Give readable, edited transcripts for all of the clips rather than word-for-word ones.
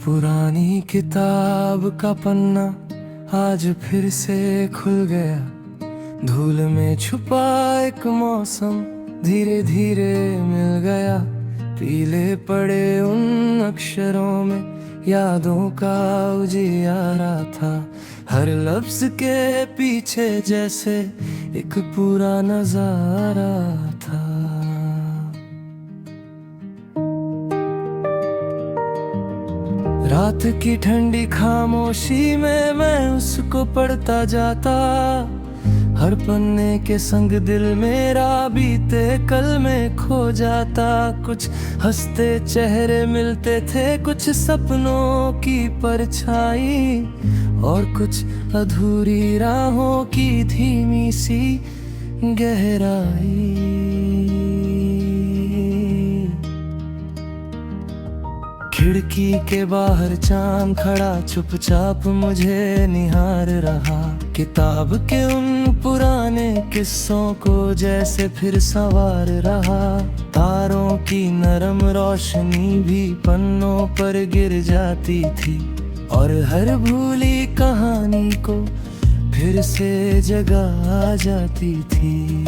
पुरानी किताब का पन्ना आज फिर से खुल गया। धूल में छुपा एक मौसम धीरे धीरे मिल गया। पीले पड़े उन अक्षरों में यादों का उजियारा था। हर लफ्ज के पीछे जैसे एक पूरा नजारा था। रात की ठंडी खामोशी में मैं उसको पढ़ता जाता। हर पन्ने के संग दिल मेरा बीते कल में खो जाता। कुछ हंसते चेहरे मिलते थे, कुछ सपनों की परछाई और कुछ अधूरी राहों की धीमी सी गहराई। खिड़की के बाहर चांद खड़ा चुपचाप मुझे निहार रहा। किताब के उन पुराने किस्सों को जैसे फिर संवार रहा। तारों की नरम रोशनी भी पन्नों पर गिर जाती थी और हर भूली कहानी को फिर से जगा जाती थी।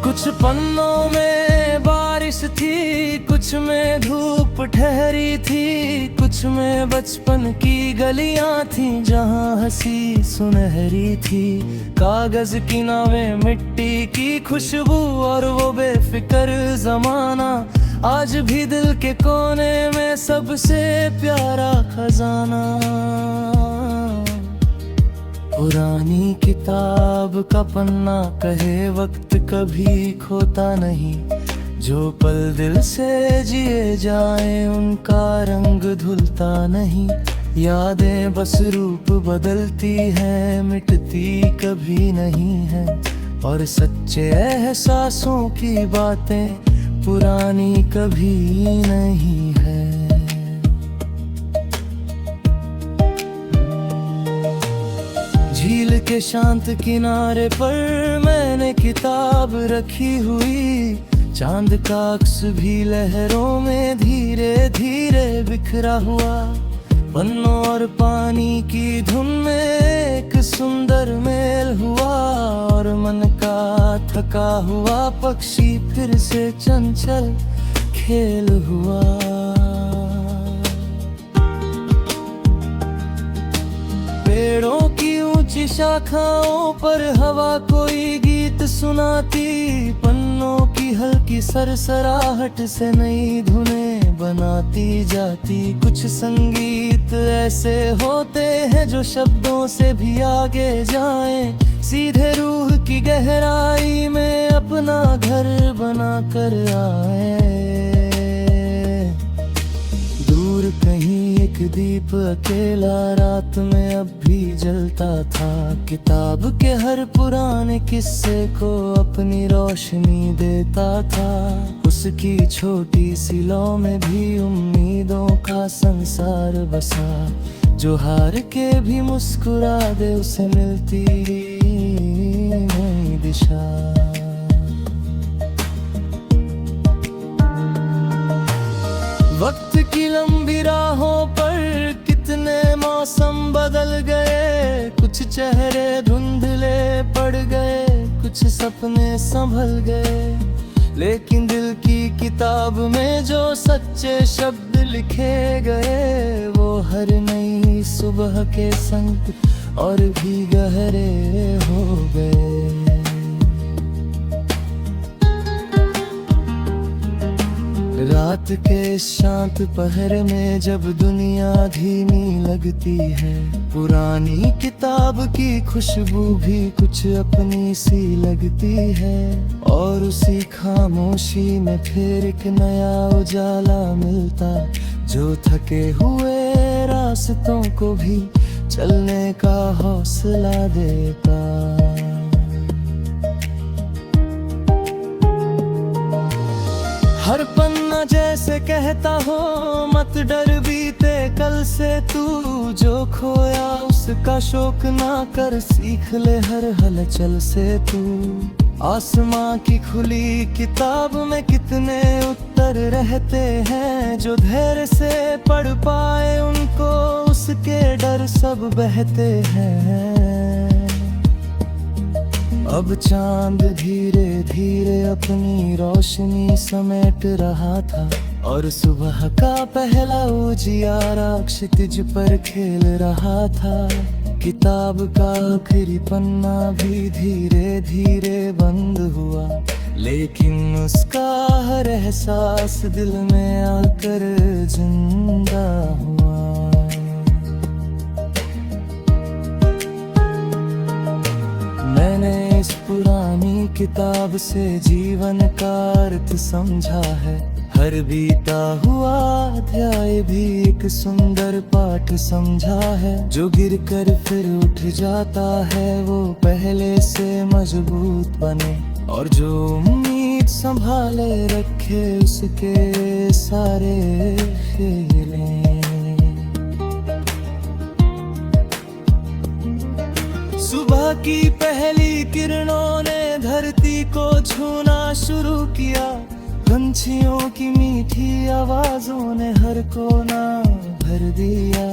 कुछ पन्नों में बारिश थी, कुछ में धूप ठहरी थी, कुछ में बचपन की गलियां थी जहां हंसी सुनहरी थी। कागज की नावें, मिट्टी की खुशबू और वो बेफिक्र जमाना आज भी दिल के कोने में सबसे प्यारा खजाना। पुरानी किताब का पन्ना कहे वक्त कभी खोता नहीं। जो पल दिल से जिए जाए उनका रंग धुलता नहीं। यादें बस रूप बदलती हैं, मिटती कभी नहीं है। और सच्चे एहसासों की बातें पुरानी कभी नहीं है। झील के शांत किनारे पर मैंने किताब रखी हुई। चांद का अक्स भी लहरों में धीरे धीरे बिखरा हुआ। पन्नों और पानी की धुन में एक सुंदर मेल हुआ और मन का थका हुआ पक्षी फिर से चंचल खेल हुआ। पेड़ों की ऊंची शाखाओं पर हवा कोई गीत सुनाती। पन्नों की हल्की सरसराहट से नई धुनें बनाती जाती। कुछ संगीत ऐसे होते हैं जो शब्दों से भी आगे जाएं, सीधे रूह की गहराई में अपना घर बना कर आए। दूर कहीं एक दीप अकेला रात में अब भी जलता था। किताब के हर पुराने किस्से को अपनी रोशनी देता था। उसकी छोटी सी लौ में भी उम्मीदों का संसार बसा। जो हार के भी मुस्कुरा दे उसे मिलती नई दिशा। वक्त की लंबी राहों पर कितने मौसम बदल गए। कुछ चेहरे धुंधले पड़ गए, कुछ सपने संभल गए। लेकिन दिल की किताब में जो सच्चे शब्द लिखे गए वो हर नई सुबह के संग और भी गहरे हो गए। रात के शांत पहर में जब दुनिया धीमी लगती है, पुरानी किताब की खुशबू भी कुछ अपनी सी लगती है। और उसी खामोशी में फिर एक नया उजाला मिलता जो थके हुए रास्तों को भी चलने का हौसला देता। हर पन्ना जैसे कहता हो मत डर बीते कल से तू। जो खोया उसका शोक ना कर, सीख ले हर हलचल से तू। आसमां की खुली किताब में कितने उत्तर रहते हैं, जो धैर्य से पढ़ पाए उनको उसके डर सब बहते हैं। अब चांद धीरे धीरे अपनी रोशनी समेट रहा था, और सुबह का पहला उजियारा क्षितिज पर खेल रहा था। किताब का आखिरी पन्ना भी धीरे धीरे बंद हुआ, लेकिन उसका हर एहसास दिल में आकर जिंदा हुआ। मैंने इस पुरानी किताब से जीवन का अर्थ समझा है। हर बीता हुआ अध्याय भी एक सुंदर पाठ समझा है। जो गिर कर फिर उठ जाता है वो पहले से मजबूत बने, और जो उम्मीद संभाले रखे उसके सारे खेले। सुबह की पहली किरणों ने धरती को छूना शुरू किया। पंछियों की मीठी आवाजों ने हर कोना भर दिया,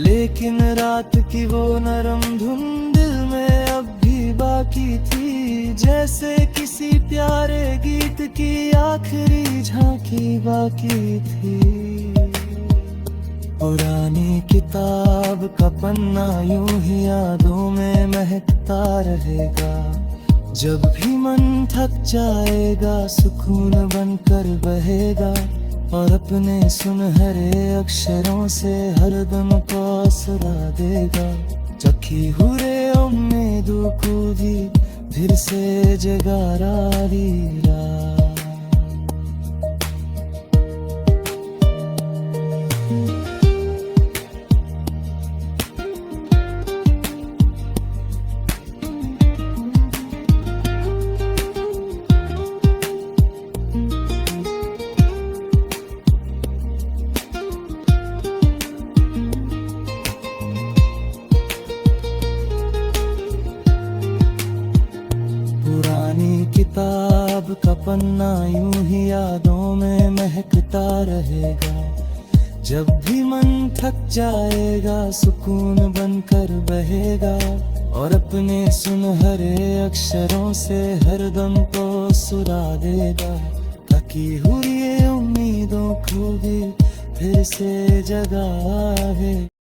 लेकिन रात की वो नरम धुन दिल में अब भी बाकी थी। जैसे किसी प्यारे गीत की आखिरी झांकी बाकी थी। पुरानी किताब का पन्ना यूं ही यादों में महकता रहेगा। जब भी मन थक जाएगा सुकून बनकर बहेगा, और अपने सुनहरे अक्षरों से हरदम को आसरा देगा। चखी हुए उम्मीदों को भी फिर से जगारा दीरा। किताब का पन्ना यूं ही यादों में महकता रहेगा। जब भी मन थक जाएगा सुकून बनकर बहेगा, और अपने सुनहरे अक्षरों से हरदम को सुरा देगा। ताकि हुई उम्मीदों को भी फिर से जगावे।